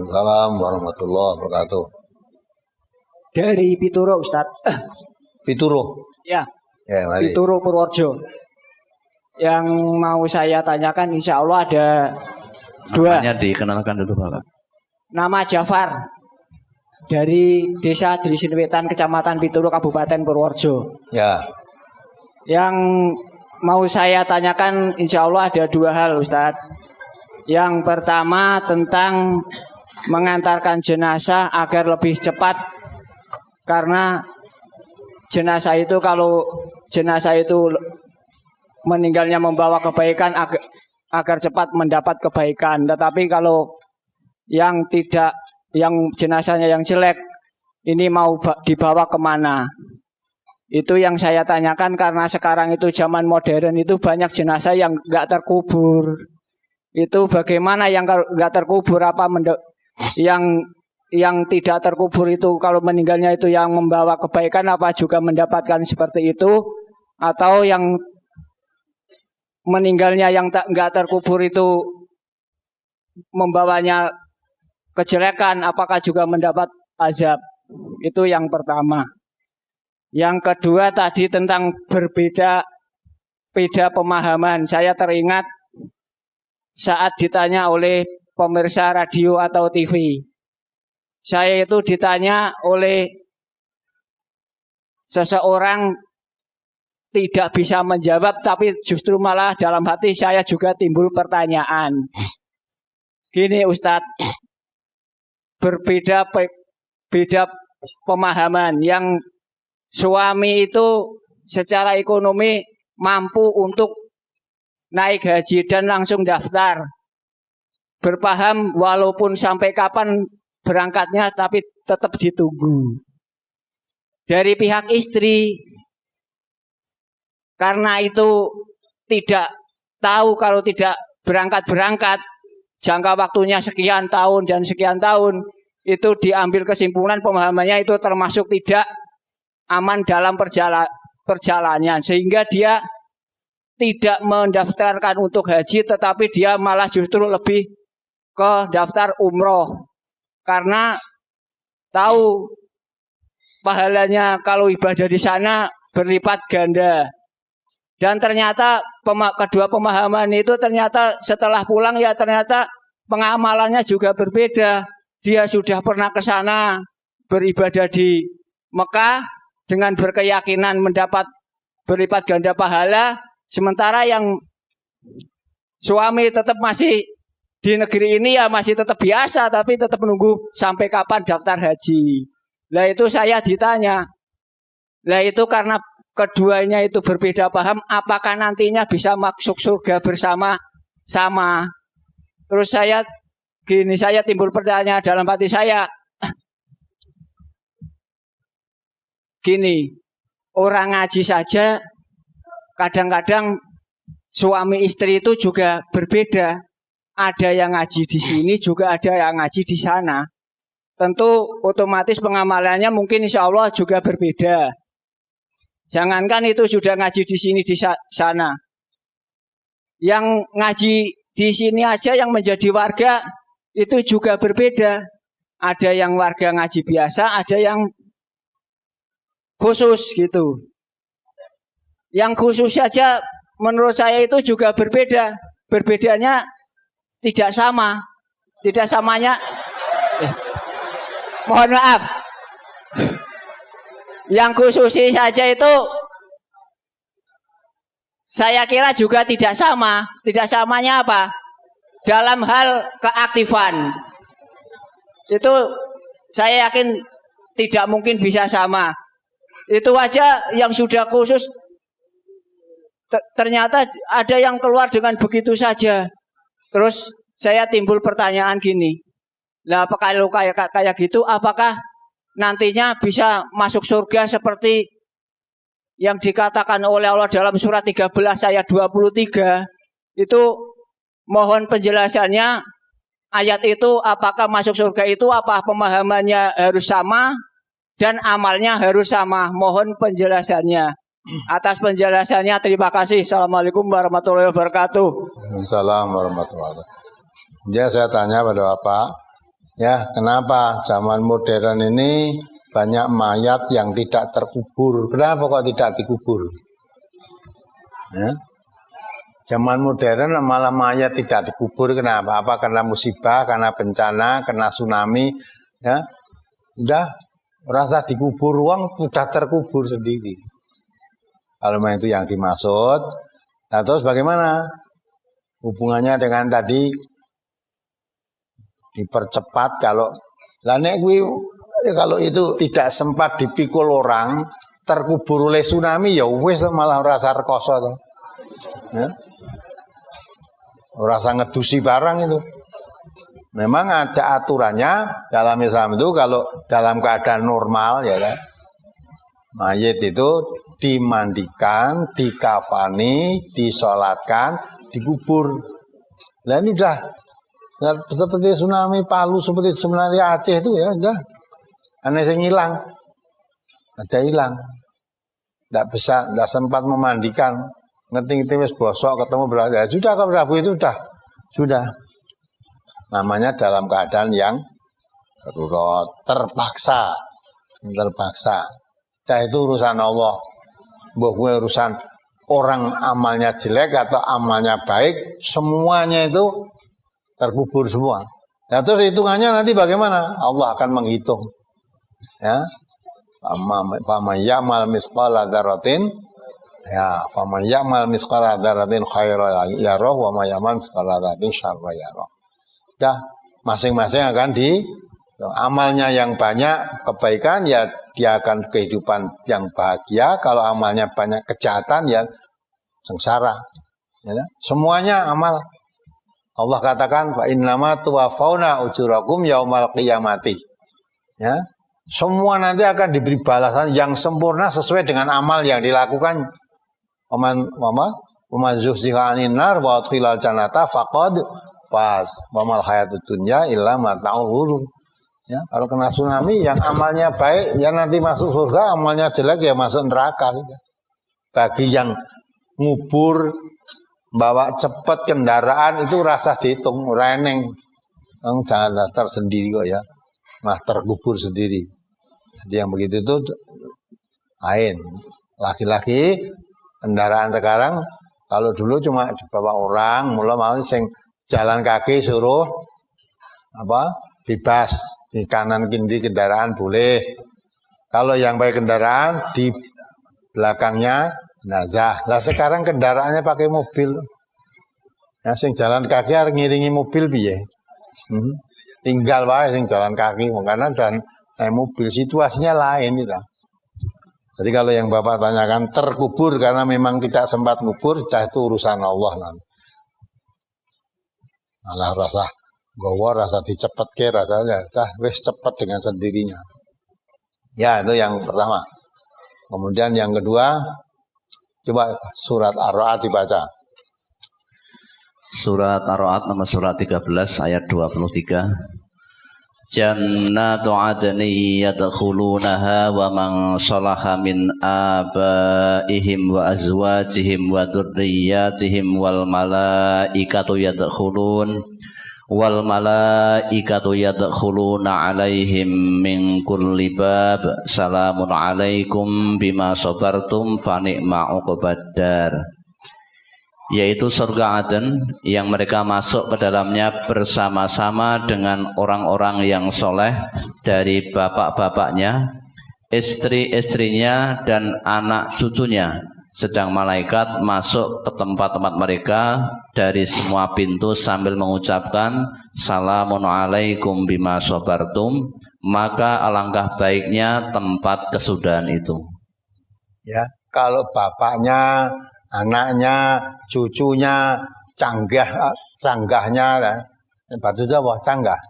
Waalaikumsalam warahmatullahi wabarakatuh. Dari Pituro, Ustaz. Pituro. Ya, Ya, mari. Pituro Purworejo. Yang mau saya tanyakan insya Allah ada dua. Namanya dikenalkan dulu Bapak. Nama Jafar. Dari Desa Drisinwetan, Kecamatan Pituro, Kabupaten Purworejo. Ya. Yang mau saya tanyakan insya Allah ada dua hal, Ustaz. Yang pertama tentang mengantarkan jenazah agar lebih cepat. Karena jenazah itu kalau jenazah itu meninggalnya membawa kebaikan agar cepat mendapat kebaikan. Tetapi kalau yang tidak, yang jenazahnya yang jelek, ini mau dibawa kemana? Itu yang saya tanyakan karena sekarang itu zaman modern itu banyak jenazah yang nggak terkubur. Itu bagaimana yang nggak terkubur apa yang tidak terkubur itu kalau meninggalnya itu yang membawa kebaikan apa juga mendapatkan seperti itu, atau yang meninggalnya yang nggak terkubur itu membawanya kejelekan apakah juga mendapat azab? Itu yang pertama. Yang kedua tadi tentang beda pemahaman. Saya teringat saat ditanya oleh pemirsa radio atau TV. Saya itu ditanya oleh seseorang tidak bisa menjawab, tapi justru malah dalam hati saya juga timbul pertanyaan. Gini Ustadz, beda pemahaman. Yang suami itu secara ekonomi mampu untuk naik haji dan langsung daftar. Berpaham walaupun sampai kapan berangkatnya tapi tetap ditunggu. Dari pihak istri, karena itu tidak tahu kalau tidak berangkat, jangka waktunya sekian tahun dan sekian tahun, itu diambil kesimpulan pemahamannya itu termasuk tidak aman dalam perjalanannya. Sehingga dia tidak mendaftarkan untuk haji, tetapi dia malah justru lebih ke daftar umroh. Karena tahu pahalanya kalau ibadah di sana berlipat ganda. Dan ternyata kedua pemahaman itu ternyata setelah pulang ya ternyata pengamalannya juga berbeda. Dia sudah pernah ke sana beribadah di Mekah dengan berkeyakinan mendapat berlipat ganda pahala. Sementara yang suami tetap masih di negeri ini ya masih tetap biasa, tapi tetap menunggu sampai kapan daftar haji. Lah itu saya ditanya. Lah itu karena keduanya itu berbeda paham, apakah nantinya bisa masuk surga bersama-sama? Terus saya timbul pertanyaan dalam hati saya. Gini, orang ngaji saja kadang-kadang suami istri itu juga berbeda. Ada yang ngaji di sini, juga ada yang ngaji di sana. Tentu otomatis pengamalannya mungkin insya Allah juga berbeda. Jangankan itu sudah ngaji di sini di sana. Yang ngaji di sini aja yang menjadi warga itu juga berbeda. Ada yang warga ngaji biasa, ada yang khusus gitu. Yang khusus saja menurut saya itu juga berbeda. Berbedanya tidak sama. Tidak samanya mohon maaf. Yang khusus saja itu saya kira juga tidak sama. Tidak samanya apa? Dalam hal keaktifan. Itu saya yakin tidak mungkin bisa sama. Itu aja yang sudah khusus ternyata ada yang keluar dengan begitu saja. Terus saya timbul pertanyaan gini. Lah kalau kayak gitu apakah nantinya bisa masuk surga seperti yang dikatakan oleh Allah dalam surat 13 ayat 23? Itu mohon penjelasannya. Ayat itu apakah masuk surga itu apa pemahamannya harus sama dan amalnya harus sama? Mohon penjelasannya. Atas penjelasannya terima kasih. Assalamualaikum warahmatullahi wabarakatuh. Waalaikumsalam warahmatullahi wabarakatuh. Dia saya tanya pada Bapak, Ya, kenapa zaman modern ini banyak mayat yang tidak terkubur? Kenapa kok tidak dikubur? Ya. Zaman modern malah mayat tidak dikubur, kenapa? Apa karena musibah, karena bencana, karena tsunami, ya? Udah rasa dikubur, uang sudah terkubur sendiri. Kalau memang itu yang dimaksud, nah terus bagaimana hubungannya dengan tadi dipercepat kalau kalau itu tidak sempat dipikul orang terkubur oleh tsunami ya wis malah rasa rekoso tuh. Ya. Rasa ngedusi barang itu. Memang ada aturannya dalam Islam itu kalau dalam keadaan normal ya kan. Mayit itu dimandikan, dikafani, disolatkan, dikubur. Lah ini udah seperti tsunami Palu, seperti tsunami Aceh itu ya udah. Aneh yang hilang. Ada hilang. Tidak sempat memandikan. Ngerti-ngerti wis bosok ketemu berada. Ya, sudah kalau Rabu itu sudah. Namanya dalam keadaan yang darurat, terpaksa. Nah itu urusan Allah. Bukan urusan orang amalnya jelek atau amalnya baik, semuanya itu terkubur semua. Nah terus hitungannya nanti bagaimana? Allah akan menghitung. Ya. Faman ya'mal misqala dzarratin ya faman ya'mal misqala dzarratin khairan yarah wa may ya'mal misqala dzarratin syarran yarah. Dah masing-masing akan amalnya yang banyak kebaikan ya dia akan kehidupan yang bahagia, kalau amalnya banyak kejahatan ya sengsara. Ya. Semuanya amal. Allah katakan fa innama tuwafauna ujurakum yaumal qiyamati. Ya. Semua nanti akan diberi balasan yang sempurna sesuai dengan amal yang dilakukan. Waman zuhziha 'anil nar wa udkhilal jannata faqad faz. Wa mal hayatud dunya illa mata'ul ghurur. Ya, kalau kena tsunami yang amalnya baik ya nanti masuk surga, amalnya jelek ya masuk neraka. Bagi yang ngubur bawa cepat kendaraan itu rasa dihitung reneng. Jangan daftar sendiri kok ya. Nah terkubur sendiri. Jadi yang begitu itu lain. Laki-laki kendaraan sekarang kalau dulu cuma dibawa orang, mulai mau sing jalan kaki suruh bebas di kanan kiri kendaraan boleh. Kalau yang pakai kendaraan di belakangnya jenazah. Lah sekarang kendaraannya pakai mobil. Ya sing jalan kaki harus ngiringi mobil piye? Tinggal wae sing jalan kaki karena dan mobil situasinya lain itu. Jadi kalau yang Bapak tanyakan terkubur karena memang tidak sempat kubur, itu urusan Allah nanti. Malah rasa gowo rasa dicepetke rasanya dah wis cepet dengan sendirinya. Ya, itu yang pertama. Kemudian yang kedua, coba surat Ar-Ra'd dibaca. Surat Ar-Ra'd nomor surat 13 ayat 23. Jannatu adni yadkhulunaha wa man salaha min abaihim wa azwajihim wa dzurriyyatihim wal malaikatu yadkhuluna alaihim min kulli bab salamun alaikum bima sabartum fa ni'ma uqbaddar. Yaitu surga Aden yang mereka masuk ke dalamnya bersama-sama dengan orang-orang yang soleh dari bapak-bapaknya, istri-istrinya dan anak cucunya. Sedang malaikat masuk ke tempat-tempat mereka dari semua pintu sambil mengucapkan salamun alaikum bima sabartum, maka alangkah baiknya tempat kesudahan itu. Ya, kalau bapaknya, anaknya, cucunya, canggahnya, batu Jawa canggah,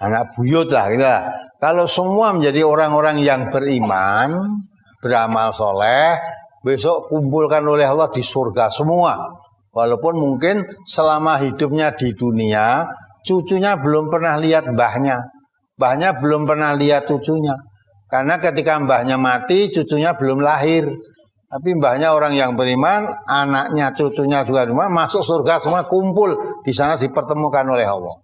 anak buyut lah gitu lah. Kalau semua menjadi orang-orang yang beriman, beramal soleh, besok kumpulkan oleh Allah di surga semua. Walaupun mungkin selama hidupnya di dunia, cucunya belum pernah lihat mbahnya, mbahnya belum pernah lihat cucunya. Karena ketika mbahnya mati, cucunya belum lahir. Tapi mbahnya orang yang beriman, anaknya, cucunya juga beriman, masuk surga semua kumpul di sana dipertemukan oleh Allah.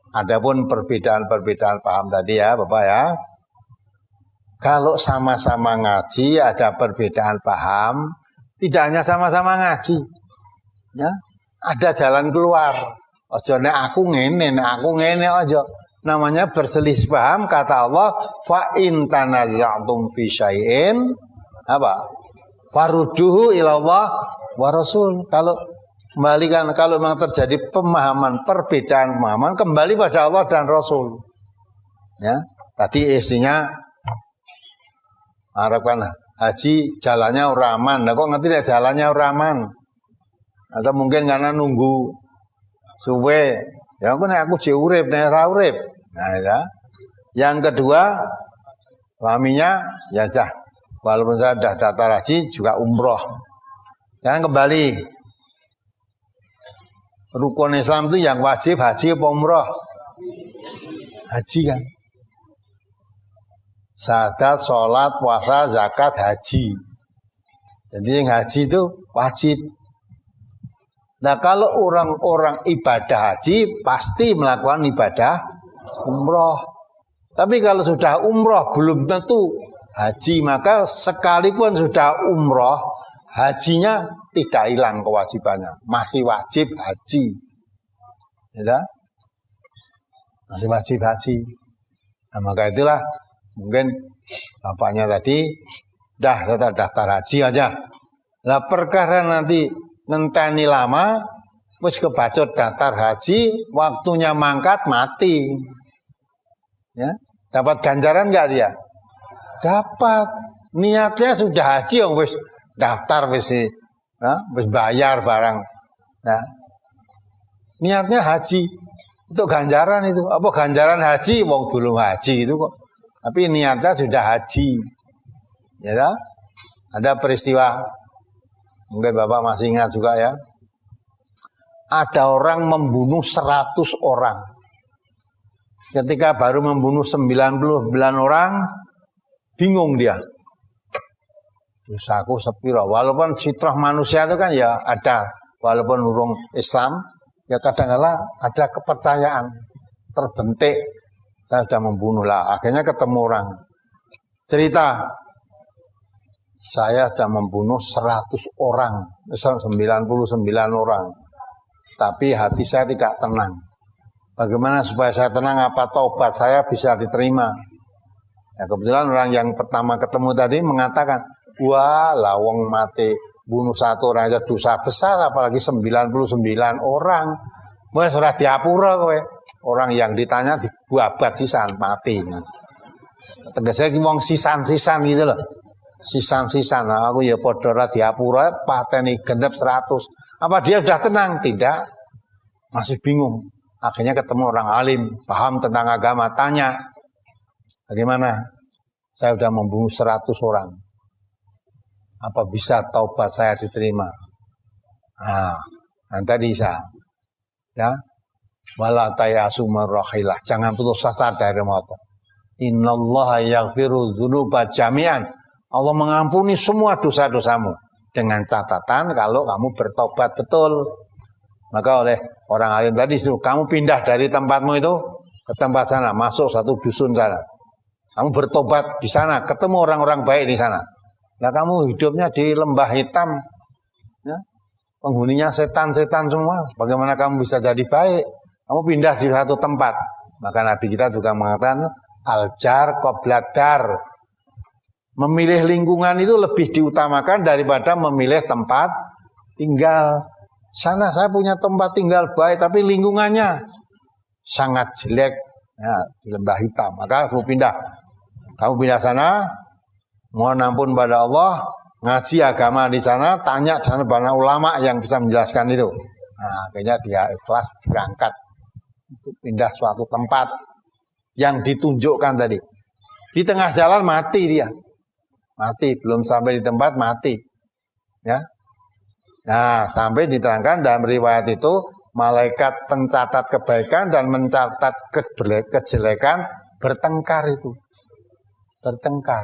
Adapun perbedaan-perbedaan paham tadi ya Bapak ya. Kalau sama-sama ngaji ada perbedaan paham, tidak hanya sama-sama ngaji. Ya, ada jalan keluar. Ojo nek aku ngene aja. Namanya berselisih paham, kata Allah, fa in tanaza'tum fi syai'in apa? Farudduhu ila Allah wa Rasul. Kalau memang terjadi perbedaan pemahaman, kembali pada Allah dan Rasul. Ya, tadi istrinya harapkan haji jalannya uraman. Nah, kok ngerti deh jalannya uraman? Atau mungkin karena nunggu suwe. Ya aku urip nek ora urip. Nah, ya. Yang kedua, suaminya ya walaupun saya sudah daftar haji juga umroh. Sekarang kembali. Rukun Islam itu yang wajib haji apa umroh? Haji kan. Syahadat, sholat, puasa, zakat, haji. Jadi yang haji itu wajib. Nah kalau orang-orang ibadah haji pasti melakukan ibadah umroh. Tapi kalau sudah umroh belum tentu haji, maka sekalipun sudah umroh, hajinya tidak hilang kewajibannya, masih wajib haji. Ya, masih wajib haji. Nah, maka itulah mungkin bapaknya tadi daftar haji aja. Lah perkara nanti ngenteni lama, wis kebacut daftar haji, waktunya mangkat mati. Ya, dapat ganjaran enggak dia? Dapat. Niatnya sudah haji, wis daftar wis bayar barang. Nah, niatnya haji untuk ganjaran itu. Apa ganjaran haji? Wong dulu haji itu kok. Tapi niatnya sudah haji. Ya, ada peristiwa. Mungkin Bapak masih ingat juga ya. Ada orang membunuh 100 orang. Ketika baru membunuh 99 orang, bingung dia. Dosaku sepiro. Walaupun fitrah manusia itu kan ya ada, walaupun urung Islam, ya kadang-kala ada kepercayaan terbentik. Saya sudah membunuh lah. Akhirnya ketemu orang. Cerita, saya sudah membunuh 100 orang, 99 orang. Tapi hati saya tidak tenang. Bagaimana supaya saya tenang? Apa taubat saya bisa diterima? Ya, kebetulan orang yang pertama ketemu tadi mengatakan, wah, lawang mati bunuh 1 orang aja dosa besar, apalagi 99 orang. Wah, sudah diapura kowe. Orang yang ditanya dibuabat sisan mati. Tegasnya wong sisan-sisan gitu loh. Sisan-sisan. Nah, aku ya padha ora diapura pateni genep 100. Apa dia sudah tenang? Tidak. Masih bingung. Akhirnya ketemu orang alim, paham tentang agama, tanya, bagaimana? Saya sudah membunuh 100 orang. Apa bisa taubat saya diterima? Nanti bisa. Ya. Wala tayasu marrahilah. Jangan putus asa dari Allah. Innallaha yaghfiru dzunuba jami'an. Allah mengampuni semua dosa-dosamu dengan catatan kalau kamu bertobat betul. Maka oleh orang alim tadi suruh kamu pindah dari tempatmu itu ke tempat sana, masuk satu dusun sana. Kamu bertobat di sana, ketemu orang-orang baik di sana. Nah kamu hidupnya di lembah hitam, ya, penghuninya setan-setan semua. Bagaimana kamu bisa jadi baik? Kamu pindah di satu tempat. Maka Nabi kita juga mengatakan al-jar qabla dar. Memilih lingkungan itu lebih diutamakan daripada memilih tempat tinggal. Sana saya punya tempat tinggal baik, tapi lingkungannya sangat jelek, ya, di lembah hitam. Maka kamu pindah. Kamu pindah sana, mohon ampun pada Allah, ngaji agama di sana, tanya sana banyak ulama yang bisa menjelaskan itu. Nah, akhirnya dia ikhlas berangkat untuk pindah suatu tempat yang ditunjukkan tadi. Di tengah jalan mati dia. Mati, belum sampai di tempat mati. Ya. Nah, sampai diterangkan dalam riwayat itu malaikat pencatat kebaikan dan mencatat kejelekan bertengkar itu. Bertengkar.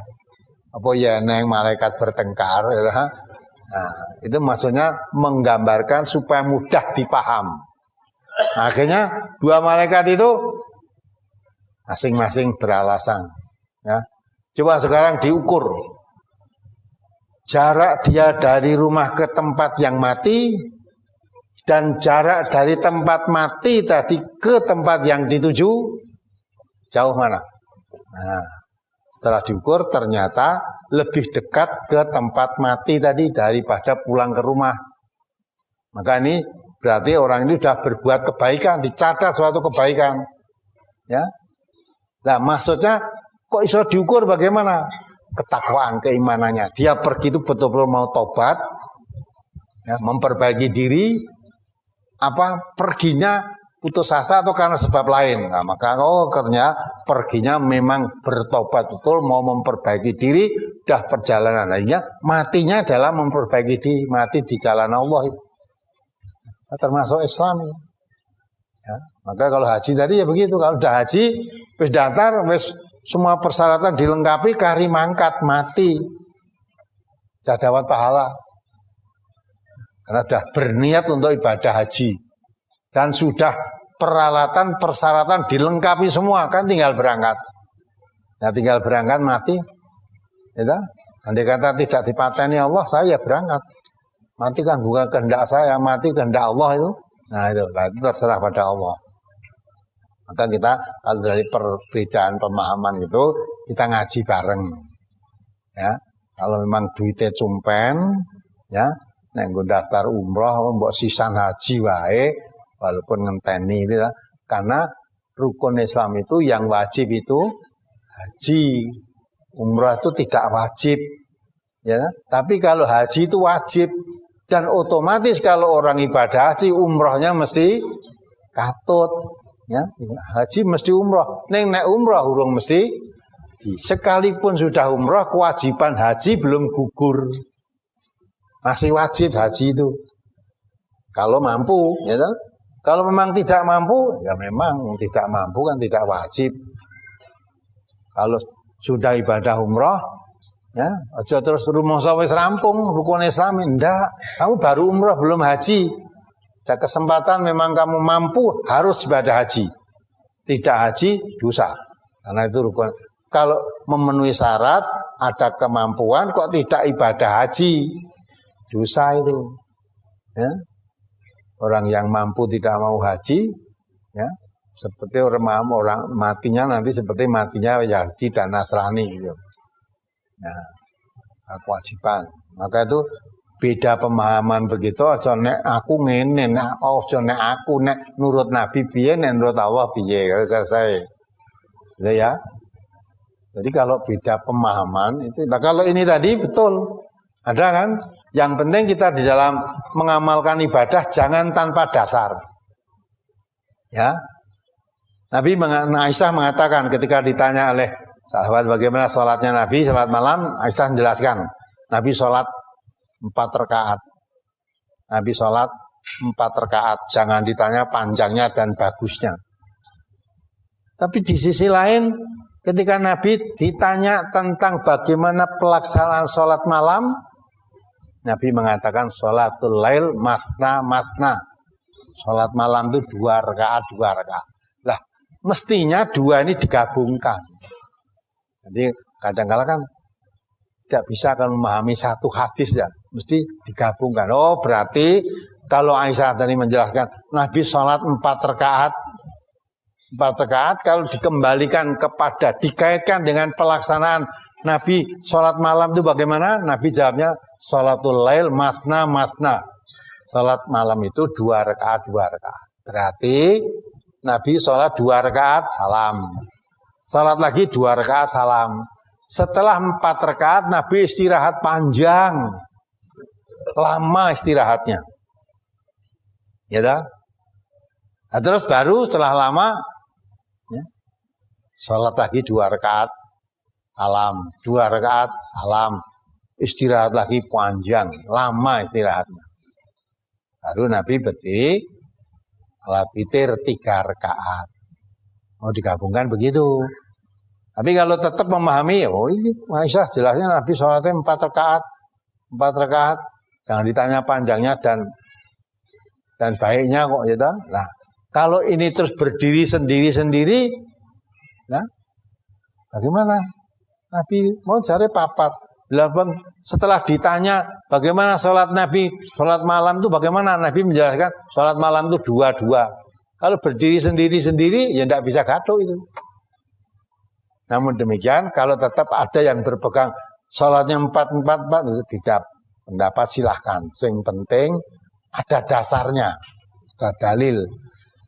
Apa ya neng malaikat bertengkar ya. Nah, itu maksudnya menggambarkan supaya mudah dipaham. Akhirnya dua malaikat itu masing-masing beralasan. Ya. Coba sekarang diukur jarak dia dari rumah ke tempat yang mati dan jarak dari tempat mati tadi ke tempat yang dituju jauh mana? Nah, setelah diukur ternyata lebih dekat ke tempat mati tadi daripada pulang ke rumah. Maka ini berarti orang ini sudah berbuat kebaikan, dicatat suatu kebaikan. Ya. Nah, maksudnya kok iso diukur bagaimana? Ketakwaan, keimanannya. Dia pergi itu betul-betul mau tobat, ya, memperbaiki diri, apa perginya putus asa atau karena sebab lain. Nah, maka ternyata perginya memang bertobat betul, mau memperbaiki diri, udah perjalanan. Akhirnya matinya adalah memperbaiki diri, mati di jalan Allah. Nah, termasuk Islam. Ya, maka kalau haji tadi ya begitu, kalau udah haji, wis daftar, wis semua persyaratan dilengkapi, kari mangkat, mati. Sudah dapat pahala. Karena sudah berniat untuk ibadah haji. Dan sudah persyaratan dilengkapi semua, kan tinggal berangkat. Nah, tinggal berangkat mati. Ya, andai kata tidak dipateni Allah, saya berangkat. Mati kan bukan kehendak saya, mati kehendak Allah itu. Nah itu terserah pada Allah. Maka kita kalau dari perbedaan pemahaman itu kita ngaji bareng. Ya, kalau memang duitnya cumpen, ya, nek nggo daftar umroh mbok sisan haji wae, walaupun ngenteni itu ya. Karena rukun Islam itu yang wajib itu haji. Umroh itu tidak wajib. Ya, tapi kalau haji itu wajib dan otomatis kalau orang ibadah haji umrohnya mesti katut. Ya, haji mesti umroh. Nek umroh urung mesti haji. Sekalipun sudah umroh, kewajiban haji belum gugur. Masih wajib haji itu. Kalau mampu, ya kan? Kalau memang tidak mampu, ya memang tidak mampu kan tidak wajib. Kalau sudah ibadah umroh, ya, aja terus rumah wis rampung rukun Islam, ndak. Kamu baru umroh belum haji. Ada kesempatan memang kamu mampu harus ibadah haji. Tidak haji dosa. Karena itu rukun. Kalau memenuhi syarat ada kemampuan kok tidak ibadah haji, dosa itu. Ya. Orang yang mampu tidak mau haji, ya, seperti orang matinya nanti seperti matinya Yahudi dan Nasrani gitu. Nah, kewajiban. Maka itu beda pemahaman begitu. Aja nek aku ngene, nek aja nek aku nek nurut Nabi piye, nek nurut Allah piye, saya. Gitu ya. Jadi kalau beda pemahaman itu, nah kalau ini tadi betul. Ada kan? Yang penting kita di dalam mengamalkan ibadah jangan tanpa dasar. Ya. Nabi Aisyah mengatakan ketika ditanya oleh sahabat bagaimana sholatnya Nabi, sholat malam, Aisyah menjelaskan. Nabi sholat 4 rakaat. Nabi sholat 4 rakaat. Jangan ditanya panjangnya dan bagusnya. Tapi di sisi lain, ketika Nabi ditanya tentang bagaimana pelaksanaan sholat malam, Nabi mengatakan sholatul lail masna masna. Sholat malam itu 2 rakaat, 2 rakaat. Lah, mestinya 2 ini digabungkan. Jadi kadang-kadang kan tidak bisa akan memahami satu hadis ya, mesti digabungkan. Oh berarti kalau Aisyah tadi menjelaskan Nabi sholat 4 rakaat, 4 rakaat kalau dikembalikan kepada dikaitkan dengan pelaksanaan Nabi sholat malam itu bagaimana? Nabi jawabnya sholatul lail masna masna. Sholat malam itu 2 rakaat, 2 rakaat. Berarti Nabi sholat 2 rakaat salam. Sholat lagi 2 rakaat salam. Setelah 4 rakaat Nabi istirahat panjang. Lama istirahatnya. Ya dah. Nah, terus baru setelah lama ya, sholat lagi 2 rakaat salam. 2 rakaat salam. Istirahat lagi panjang, lama istirahatnya. Baru Nabi berdiri salat witir 3 rakaat. Mau digabungkan begitu. Tapi kalau tetap memahami, oh ini Aisyah jelasnya Nabi sholatnya 4 rakaat. 4 rakaat, jangan ditanya panjangnya dan baiknya kok ya. Nah, Kalau ini terus berdiri sendiri-sendiri, nah, bagaimana? Nabi mau cari papat. Setelah ditanya bagaimana sholat Nabi, sholat malam itu bagaimana? Nabi menjelaskan sholat malam itu 2-2. Kalau berdiri sendiri-sendiri, ya tidak bisa gaduh itu. Namun demikian, kalau tetap ada yang berpegang sholatnya 4-4-4, itu tidak pendapat silahkan. Yang penting ada dasarnya, ada dalil.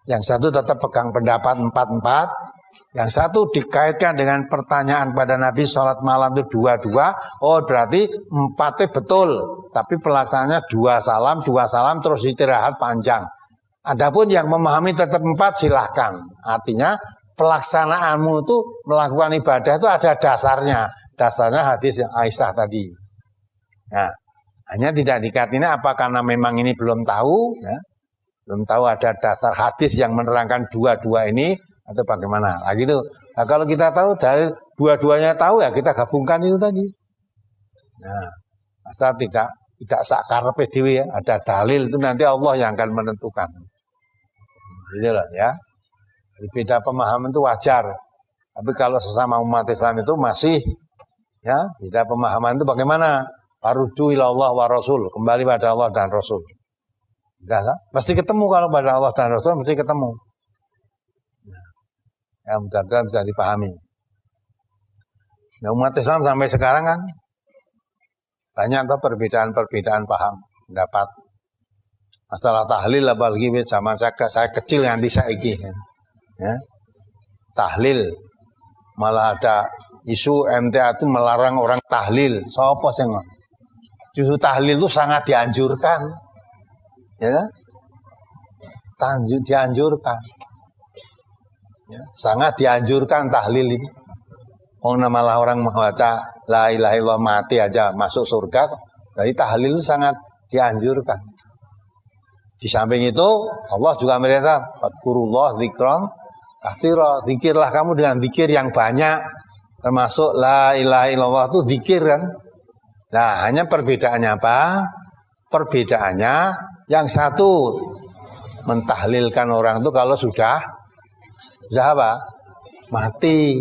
Yang satu tetap pegang pendapat 4-4, yang satu dikaitkan dengan pertanyaan pada Nabi sholat malam itu 2-2. Oh berarti 4-nya betul, tapi pelaksanaannya 2 salam terus istirahat panjang. Adapun yang memahami tetap 4 silahkan. Artinya pelaksanaanmu itu melakukan ibadah itu ada dasarnya. Dasarnya hadis yang Aisyah tadi. Nah, hanya tidak dikatakan apa karena memang ini belum tahu, ya. Belum tahu ada dasar hadis yang menerangkan 2-2 ini atau bagaimana. Nah gitu. Nah, kalau kita tahu dari 2-2-nya tahu ya kita gabungkan itu tadi. Nah, asal tidak sakar PDW ya, ada dalil itu nanti Allah yang akan menentukan. Gitu loh ya. Jadi beda pemahaman itu wajar. Tapi kalau sesama umat Islam itu masih ya, beda pemahaman itu bagaimana? Faruddu ila Allah wa Rasul, kembali pada Allah dan Rasul. Enggak, pasti ketemu kalau pada Allah dan Rasul mesti ketemu. Nah, ya mudah-mudahan bisa dipahami. Ya, umat Islam sampai sekarang kan banyak tuh perbedaan-perbedaan paham, pendapat. Masalah tahlil apalagi zaman saya kecil nganti saiki. Ya. Tahlil malah ada isu MTA itu melarang orang tahlil. Sopo sing justru tahlil itu sangat dianjurkan. Ya, dianjurkan, ya, sangat dianjurkan tahlil ini. Malah orang membaca la ilaha illallah mati aja masuk surga. Jadi tahlil itu sangat dianjurkan. Di samping itu Allah juga merintah fadkurullah dzikran katsira, zikirlah kamu dengan zikir yang banyak, termasuk la ilaha illallah itu zikir kan. Nah, hanya perbedaannya apa? Perbedaannya yang satu mentahlilkan orang itu kalau sudah apa? Mati.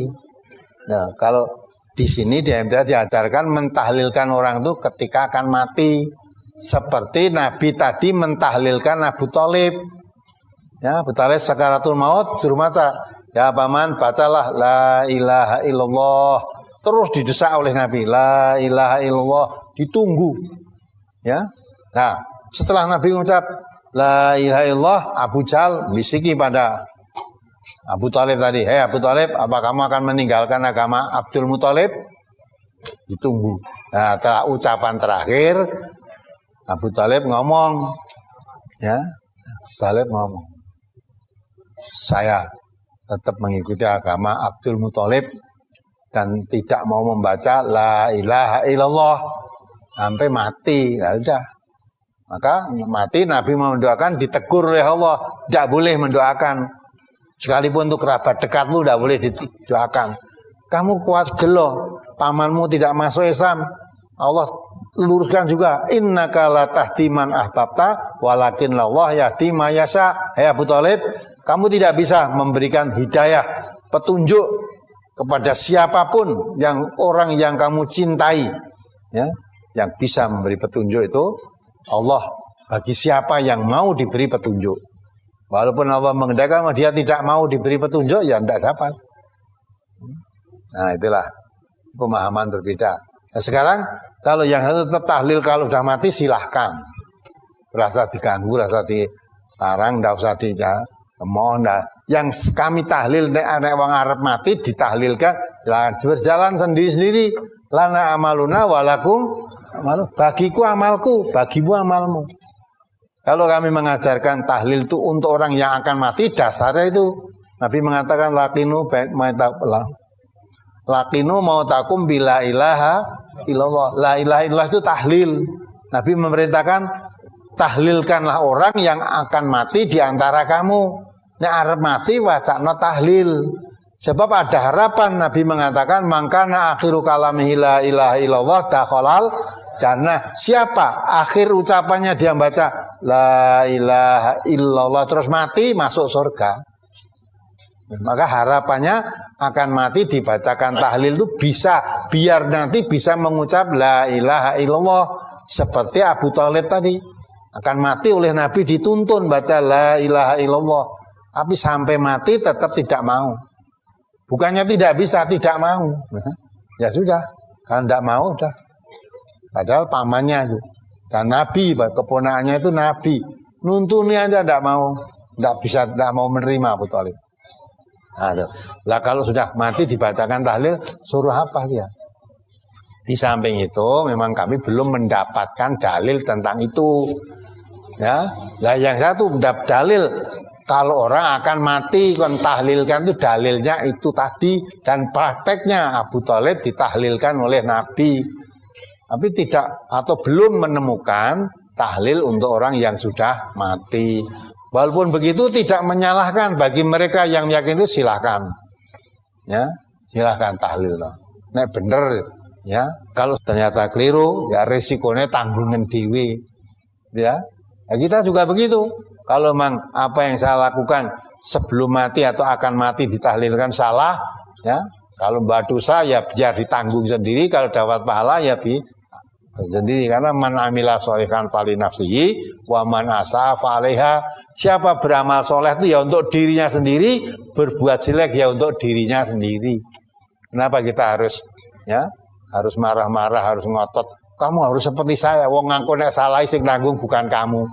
Nah, kalau di sini di MTA diajarkan mentahlilkan orang itu ketika akan mati. Seperti Nabi tadi mentahlilkan Abu Thalib. Ya, Abu Thalib sakaratul maut suruh baca. Ya paman, bacalah la ilaha illallah. Terus didesak oleh Nabi, la ilaha illallah, ditunggu. Ya. Nah, setelah Nabi mengucap la ilaha illallah, Abu Jahal bisiki pada Abu Thalib tadi, "Hei Abu Thalib, apa kamu akan meninggalkan agama Abdul Muthalib?" Ditunggu. Nah, setelah ucapan terakhir Abu Thalib ngomong, ya, Abu Thalib ngomong, "Saya tetap mengikuti agama Abdul Muthalib dan tidak mau membaca la ilaha illallah sampai mati." Ya udah. Maka mati Nabi mau mendoakan, ditegur oleh Allah, tidak boleh mendoakan. Sekalipun untuk kerabat dekatmu tidak boleh didoakan. Kamu kuat gelo, pamanmu tidak masuk Islam. Allah luruskan juga, innaka la tahdi man ahbabta walakin Allah yahdi ma yasha. Hai Abu Thalib, kamu tidak bisa memberikan hidayah, petunjuk kepada siapapun yang orang yang kamu cintai. Ya, yang bisa memberi petunjuk itu Allah bagi siapa yang mau diberi petunjuk. Walaupun Allah mengendalikan dia tidak mau diberi petunjuk, ya tidak dapat. Nah itulah pemahaman berbeda. Nah, sekarang kalau yang satu tetap tahlil kalau sudah mati silahkan. Rasa diganggu, rasa dilarang, tidak usah dimohon. Yang kami tahlil nek wong arep mati ditahlilkan, berjalan sendiri-sendiri. Lana amaluna walakum amalu. Bagiku amalku, bagimu amalmu. Kalau kami mengajarkan tahlil itu untuk orang yang akan mati, dasarnya itu Nabi mengatakan lakinu mautakum bila ilaha illallah. La ilaha illallah itu tahlil. Nabi memerintahkan tahlilkanlah orang yang akan mati di antara kamu. Nek arep mati wacana tahlil. Sebab ada harapan. Nabi mengatakan mangkana akhiru kalamihi la ilaha illallah dakhalal jannah. Siapa akhir ucapannya dia baca la ilaha illallah terus mati masuk surga. Maka harapannya akan mati dibacakan tahlil itu bisa biar nanti bisa mengucap la ilaha illallah seperti Abu Thalib tadi akan mati oleh Nabi dituntun baca la ilaha illallah tapi sampai mati tetap tidak mau. Bukannya tidak bisa, tidak mau. Ya sudah, kalau tidak mau udah. Padahal pamannya itu dan Nabi, keponakannya itu Nabi. Nuntunnya aja tidak mau, tidak bisa, tidak mau menerima Abu Thalib. Lah kalau sudah mati dibacakan tahlil, suruh apa dia? Di samping itu memang kami belum mendapatkan dalil tentang itu. Ya, lah yang satu mendapat dalil kalau orang akan mati kon tahlilkan itu dalilnya itu tadi dan prakteknya Abu Thalib ditahlilkan oleh Nabi. Tapi tidak atau belum menemukan tahlil untuk orang yang sudah mati. Walaupun begitu tidak menyalahkan bagi mereka yang yakin itu silahkan. Ya, silahkan tahlil. Nek bener ya, kalau ternyata keliru ya resikonya tanggungan dewi. Ya. Nah, kita juga begitu. Kalau memang apa yang saya lakukan sebelum mati atau akan mati ditahlilkan salah, ya. Kalau buat dosa ya biar ditanggung sendiri, kalau dapat pahala ya sendiri karena man amila sholihan fali nafsihi wa man asa fa'alaiha. Siapa beramal soleh itu ya untuk dirinya sendiri, berbuat jelek ya untuk dirinya sendiri. Kenapa kita harus harus marah-marah, harus ngotot? Kamu harus seperti saya, wong nganggo nek salah sing nanggung bukan kamu.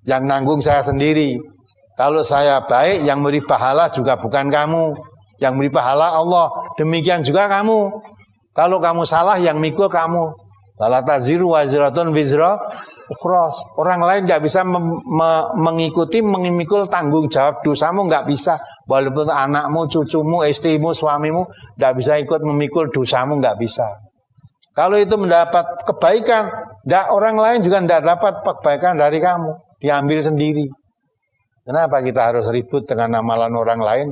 Yang nanggung saya sendiri. Kalau saya baik yang beri pahala juga bukan kamu. Yang beri pahala Allah. Demikian juga kamu. Kalau kamu salah yang mikul kamu. Wala taziru waziratun wizra ukhra. Orang lain tidak bisa mengikuti memikul tanggung jawab dosamu, nggak bisa. Walaupun anakmu, cucumu, istrimu, suamimu tidak bisa ikut memikul dosamu, nggak bisa. Kalau itu mendapat kebaikan, orang lain juga tidak dapat kebaikan dari kamu, diambil sendiri. Kenapa kita harus ribut dengan amalan orang lain?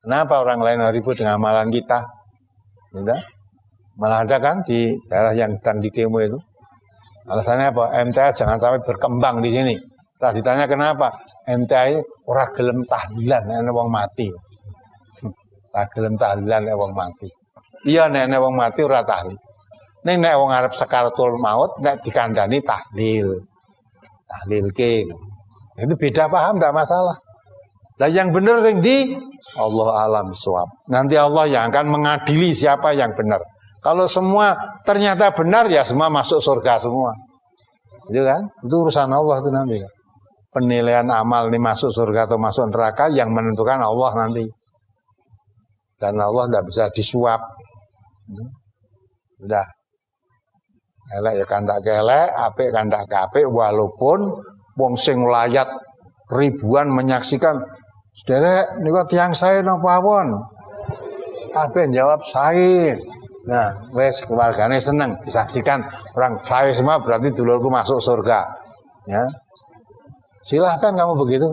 Kenapa orang lain harus ribut dengan amalan kita? Malah ada kan di daerah yang sedang di demo itu. Alasannya apa? MTA jangan sampai berkembang di sini. Setelah ditanya kenapa? MTA ini ora gelem tahlilan nek wong mati. Ora gelem tahlilan nek wong mati. Iya nek wong mati ora tahlil. Ning nek wong arep sakaratul maut nek dikandani tahlil. Tahlilke. Itu beda paham enggak masalah. Lah yang benar sing di Allah alam bisawab. Nanti Allah yang akan mengadili siapa yang benar. Kalau semua ternyata benar ya semua masuk surga semua. Itu kan? Itu urusan Allah itu nanti. Penilaian amal ini masuk surga atau masuk neraka yang menentukan Allah nanti. Dan Allah tidak bisa disuap. Udah. Elek ya kandak kelek, apik kandak apik walaupun wong sing layat ribuan menyaksikan. Saudara, niku tiyang saya napa pawon? Kabeh jawab saya. Nah, wes keluarganya senang disaksikan orang saya semua berarti dulurku masuk surga. Ya. Silahkan kamu begitu.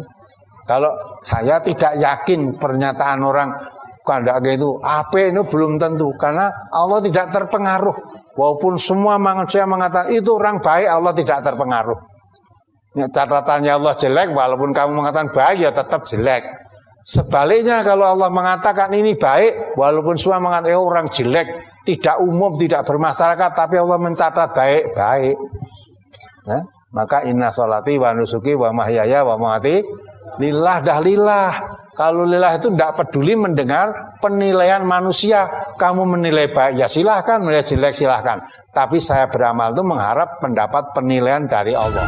Kalau saya tidak yakin pernyataan orang kandak itu apa itu belum tentu karena Allah tidak terpengaruh. Walaupun semua manusia mengatakan itu orang baik, Allah tidak terpengaruh. Ya, catatannya Allah jelek, walaupun kamu mengatakan baik ya tetap jelek. Sebaliknya kalau Allah mengatakan ini baik, walaupun semua mengatakan orang jelek, tidak umum, tidak bermasyarakat, tapi Allah mencatat baik-baik. Ya, maka inna sholati wa nusuki wa mahyaya wa mamati lillah dah lillah. Kalau lillah itu tidak peduli mendengar penilaian manusia. Kamu menilai baik ya silahkan, menilai jelek silahkan. Tapi saya beramal itu mengharap mendapat penilaian dari Allah.